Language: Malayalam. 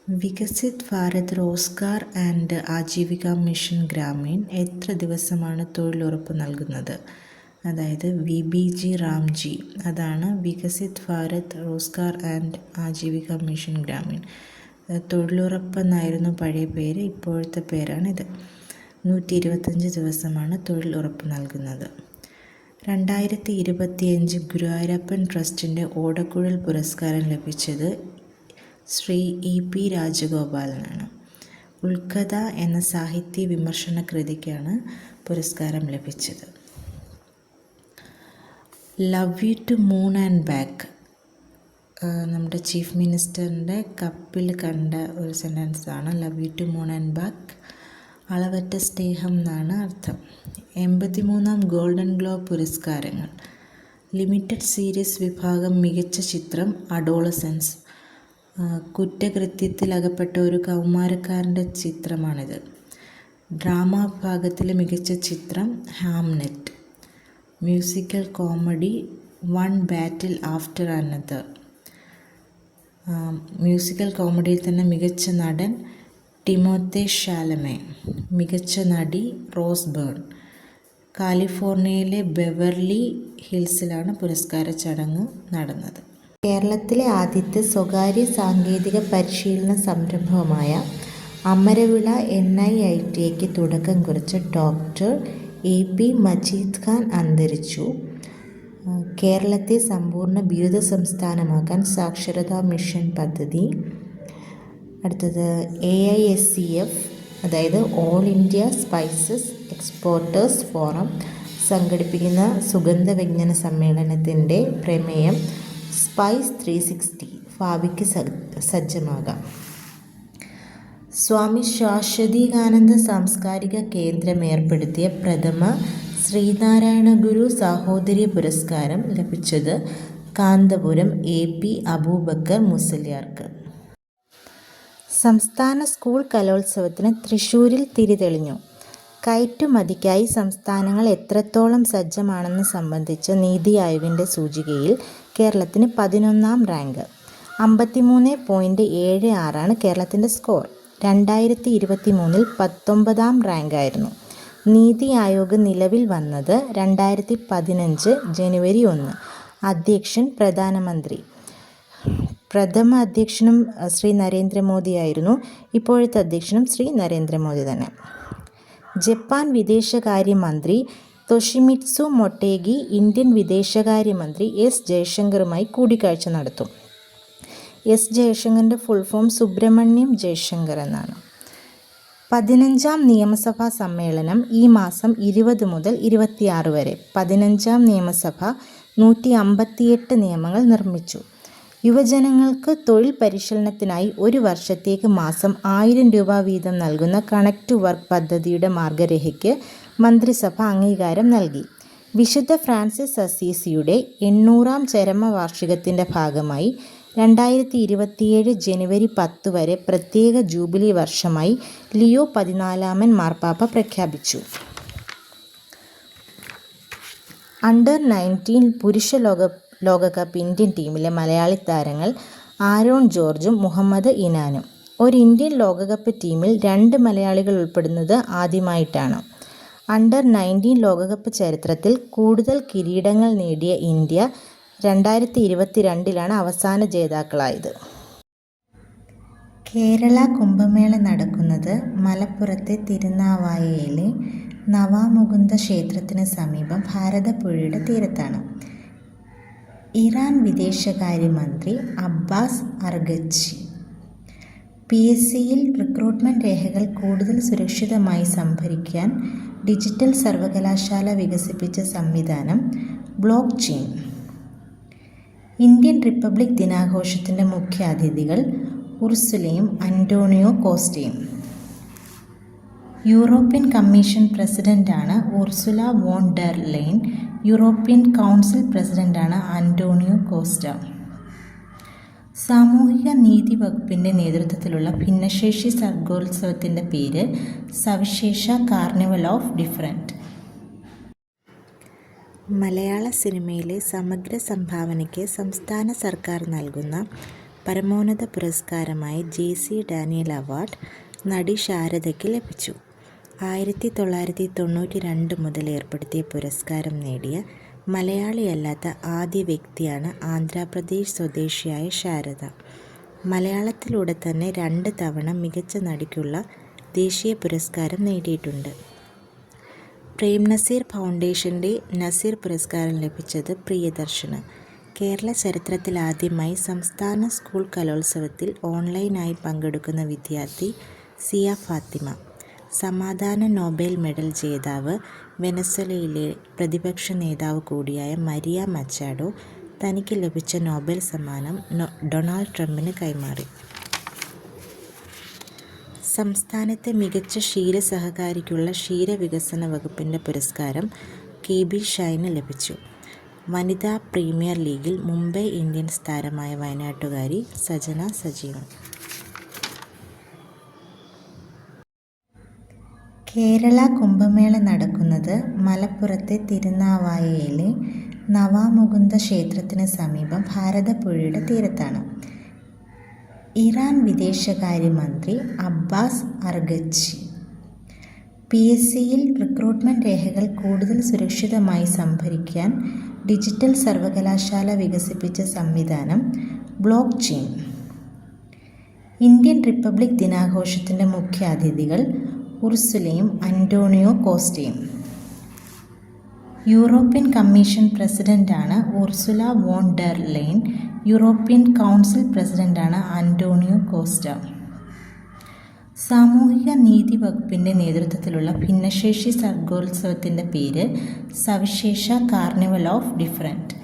വികസിത് ഭാരത് റോസ്ഗാർ ആൻഡ് ആജീവിക മിഷൻ ഗ്രാമീൺ എത്ര ദിവസമാണ് തൊഴിലുറപ്പ് നൽകുന്നത്? അതായത് VBG റാംജി, അതാണ് വികസിത് ഭാരത് റോസ്ഗാർ ആൻഡ് ആജീവിക മിഷൻ ഗ്രാമീൺ. തൊഴിലുറപ്പ് എന്നായിരുന്നു പഴയ പേര്, ഇപ്പോഴത്തെ പേരാണിത്. 125 ദിവസമാണ് തൊഴിലുറപ്പ് നൽകുന്നത്. 2025 ഗുരുവായൂരപ്പൻ ട്രസ്റ്റിൻ്റെ ഓടക്കുഴൽ പുരസ്കാരം ലഭിച്ചത് ശ്രീ EP രാജഗോപാലനാണ്. ഉൾക്കഥ എന്ന സാഹിത്യ വിമർശന കൃതിക്കാണ് പുരസ്കാരം ലഭിച്ചത്. Love you to moon and back, നമ്മുടെ ചീഫ് മിനിസ്റ്ററിൻ്റെ കപ്പിൽ കണ്ട ഒരു സെൻറ്റൻസാണ്. Love you to moon and back, അളവറ്റ സ്നേഹം എന്നാണ് അർത്ഥം. 83ാം ഗോൾഡൻ ഗ്ലോബ് പുരസ്കാരങ്ങൾ. ലിമിറ്റഡ് സീരീസ് വിഭാഗം മികച്ച ചിത്രം അഡോളസൻസ്, കുറ്റകൃത്യത്തിലകപ്പെട്ട ഒരു കൗമാരക്കാരൻ്റെ ചിത്രമാണിത്. ഡ്രാമ വിഭാഗത്തിലെ മികച്ച ചിത്രം ഹാംനെറ്റ്. മ്യൂസിക്കൽ കോമഡി വൺ ബാറ്റിൽ ആഫ്റ്റർ അനദർ. മ്യൂസിക്കൽ കോമഡിയിൽ തന്നെ മികച്ച നടൻ ടിമോത്തേ ഷാലമേ, മികച്ച നടി റോസ് ബേൺ. കാലിഫോർണിയയിലെ ബെവർലി ഹിൽസിലാണ് പുരസ്കാര ചടങ്ങ് നടന്നത്. കേരളത്തിലെ ആദ്യത്തെ സ്വകാര്യ സാങ്കേതിക പരിശീലന സംരംഭമായ അമരവിള NIITക്ക് തുടക്കം കുറിച്ച ഡോക്ടർ AP മജീദ് ഖാൻ അന്തരിച്ചു. കേരളത്തെ സമ്പൂർണ്ണ ബിരുദ സംസ്ഥാനമാക്കാൻ സാക്ഷരതാ മിഷൻ പദ്ധതി. അടുത്തത് AISCF, അതായത് all India spices exporters forum സംഘടിപ്പിക്കുന്ന സുഗന്ധവ്യഞ്ജന സമ്മേളനത്തിൻ്റെ പ്രമേയം സ്പൈസ് 360, ഭാവിക്ക് സജ്ജമാകാം. സ്വാമി ശാശ്വതീകാനന്ദ സാംസ്കാരിക കേന്ദ്രം ഏർപ്പെടുത്തിയ പ്രഥമ ശ്രീനാരായണ ഗുരു സാഹോദര്യ പുരസ്കാരം ലഭിച്ചത് കാന്തപുരം AP അബൂബക്കർ മുസ്ലിയാർക്ക്. സംസ്ഥാന സ്കൂൾ കലോത്സവത്തിന് തൃശ്ശൂരിൽ തിരിതെളിഞ്ഞു. കയറ്റുമതിക്കായി സംസ്ഥാനങ്ങൾ എത്രത്തോളം സജ്ജമാണെന്ന് സംബന്ധിച്ച നീതി ആയോഗിൻ്റെ സൂചികയിൽ കേരളത്തിന് 11ാം റാങ്ക്. 53.76 കേരളത്തിൻ്റെ സ്കോർ. 2023 19ാം റാങ്കായിരുന്നു. നീതി ആയോഗ് നിലവിൽ വന്നത് 2015 ജനുവരി 1. അധ്യക്ഷൻ പ്രധാനമന്ത്രി. പ്രഥമ അധ്യക്ഷനും ശ്രീ നരേന്ദ്രമോദിയായിരുന്നു. ഇപ്പോഴത്തെ അധ്യക്ഷനും ശ്രീ നരേന്ദ്രമോദി തന്നെ. ജപ്പാൻ വിദേശകാര്യമന്ത്രി തൊഷിമിത്സു മൊട്ടേഗി ഇന്ത്യൻ വിദേശകാര്യമന്ത്രി S ജയശങ്കറുമായി കൂടിക്കാഴ്ച നടത്തും. S ജയശങ്കറിൻ്റെ ഫുൾ ഫോം സുബ്രഹ്മണ്യം ജയശങ്കർ എന്നാണ്. 15ാം നിയമസഭാ സമ്മേളനം ഈ മാസം 20 മുതൽ 26 വരെ. 15ാം നിയമസഭ 158 നിയമങ്ങൾ നിർമ്മിച്ചു. യുവജനങ്ങൾക്ക് തൊഴിൽ പരിശീലനത്തിനായി ഒരു വർഷത്തേക്ക് മാസം 1000 രൂപ വീതം നൽകുന്ന കണക്ട് ടു വർക്ക് പദ്ധതിയുടെ മാർഗരേഖയ്ക്ക് മന്ത്രിസഭ അംഗീകാരം നൽകി. വിശുദ്ധ ഫ്രാൻസിസ് അസീസിയുടെ 800ാം ചരമവാർഷികത്തിൻ്റെ ഭാഗമായി 2027 ജനുവരി 10 വരെ പ്രത്യേക ജൂബിലി വർഷമായി ലിയോ 14 മാർപ്പാപ്പ പ്രഖ്യാപിച്ചു. അണ്ടർ 19 പുരുഷ ലോകകപ്പ് ഇന്ത്യൻ ടീമിലെ മലയാളി താരങ്ങൾ ആരോൺ ജോർജും മുഹമ്മദ് ഇനാനും. ഒരു ഇന്ത്യൻ ലോകകപ്പ് ടീമിൽ 2 മലയാളികൾ ഉൾപ്പെടുന്നത് ആദ്യമായിട്ടാണ്. അണ്ടർ 19 ലോകകപ്പ് ചരിത്രത്തിൽ കൂടുതൽ കിരീടങ്ങൾ നേടിയ ഇന്ത്യ 2022 അവസാന ജേതാക്കളായത്. കേരള കുംഭമേള നടക്കുന്നത് മലപ്പുറത്തെ തിരുനാവായയിലെ നവാമുകുന്ദ ക്ഷേത്രത്തിന് സമീപം ഭാരതപ്പുഴയുടെ തീരത്താണ്. ഇറാൻ വിദേശകാര്യമന്ത്രി അബ്ബാസ് അർഗച്ചി. PSCയിൽ റിക്രൂട്ട്മെൻറ്റ് രേഖകൾ കൂടുതൽ സുരക്ഷിതമായി സംഭരിക്കാൻ ഡിജിറ്റൽ സർവകലാശാല വികസിപ്പിച്ച സംവിധാനം ബ്ലോക്ക് ചെയിൻ. ഇന്ത്യൻ റിപ്പബ്ലിക് ദിനാഘോഷത്തിൻ്റെ മുഖ്യ അതിഥികൾ ഉർസുലയും അന്റോണിയോ കോസ്റ്റയും. യൂറോപ്യൻ കമ്മീഷൻ പ്രസിഡന്റാണ് Ursula von der Leyen. European Council പ്രസിഡന്റാണ് അന്റോണിയോ കോസ്റ്റ. സാമൂഹിക നീതി വകുപ്പിൻ്റെ നേതൃത്വത്തിലുള്ള ഭിന്നശേഷി സർഗോത്സവത്തിൻ്റെ പേര് സവിശേഷ കാർണിവൽ ഓഫ് ഡിഫറൻറ്റ്. മലയാള സിനിമയിലെ സമഗ്ര സംഭാവനയ്ക്ക് സംസ്ഥാന സർക്കാർ നൽകുന്ന പരമോന്നത പുരസ്കാരമായ JC ഡാനിയൽ അവാർഡ് നടി ശാരദയ്ക്ക് ലഭിച്ചു. 1992 മുതൽ ഏർപ്പെടുത്തിയ പുരസ്കാരം നേടിയ മലയാളിയല്ലാത്ത ആദ്യ വ്യക്തിയാണ് ആന്ധ്രാപ്രദേശ് സ്വദേശിയായ ശാരദ. മലയാളത്തിലൂടെ തന്നെ 2 തവണ മികച്ച നടിക്കുള്ള ദേശീയ പുരസ്കാരം നേടിയിട്ടുണ്ട്. പ്രേം നസീർ ഫൗണ്ടേഷൻ്റെ നസീർ പുരസ്കാരം ലഭിച്ചത് പ്രിയദർശന്. കേരള ചരിത്രത്തിലാദ്യമായി സംസ്ഥാന സ്കൂൾ കലോത്സവത്തിൽ ഓൺലൈനായി പങ്കെടുക്കുന്ന വിദ്യാർത്ഥി സിയ ഫാത്തിമ. സമാധാന നൊബേൽ മെഡൽ ജേതാവ് വെനസ്വേലയിലെ പ്രതിപക്ഷ നേതാവ് കൂടിയായ മരിയ മച്ചാഡോ തനിക്ക് ലഭിച്ച നൊബേൽ സമ്മാനം ഡൊണാൾഡ് ട്രംപിന് കൈമാറി. സംസ്ഥാനത്തെ മികച്ച ക്ഷീര സഹകാരിക്കുള്ള ക്ഷീരവികസന വകുപ്പിൻ്റെ പുരസ്കാരം KB ഷൈന് ലഭിച്ചു. വനിതാ പ്രീമിയർ ലീഗിൽ മുംബൈ ഇന്ത്യൻസ് താരമായ വയനാട്ടുകാരി സജന സജീവൻ. കേരള കുംഭമേള നടക്കുന്നത് മലപ്പുറത്തെ തിരുനാവായയിലെ നവാമുകുന്ദ ക്ഷേത്രത്തിന് സമീപം ഭാരതപ്പുഴയുടെ തീരത്താണ്. ഇറാൻ വിദേശകാര്യമന്ത്രി അബ്ബാസ് അർഗച്ചി PSCയിൽ റിക്രൂട്ട്മെന്റ് രേഖകൾ കൂടുതൽ സുരക്ഷിതമായി സംഭരിക്കാൻ ഡിജിറ്റൽ സർവകലാശാല വികസിപ്പിച്ച സംവിധാനം ബ്ലോക്ക് ചെയിൻ. ഇന്ത്യൻ റിപ്പബ്ലിക് ദിനാഘോഷത്തിൻ്റെ മുഖ്യ അതിഥികൾ ഉർസുലയും അന്റോണിയോ കോസ്റ്റയും. യൂറോപ്യൻ കമ്മീഷൻ പ്രസിഡന്റാണ് Ursula von der Leyen. European Council പ്രസിഡന്റാണ് അന്റോണിയോ കോസ്റ്റ. സാമൂഹിക നീതി വകുപ്പിൻ്റെ നേതൃത്വത്തിലുള്ള ഭിന്നശേഷി സർഗോത്സവത്തിൻ്റെ പേര് സവിശേഷ കാർണിവൽ ഓഫ് ഡിഫറൻറ്റ്.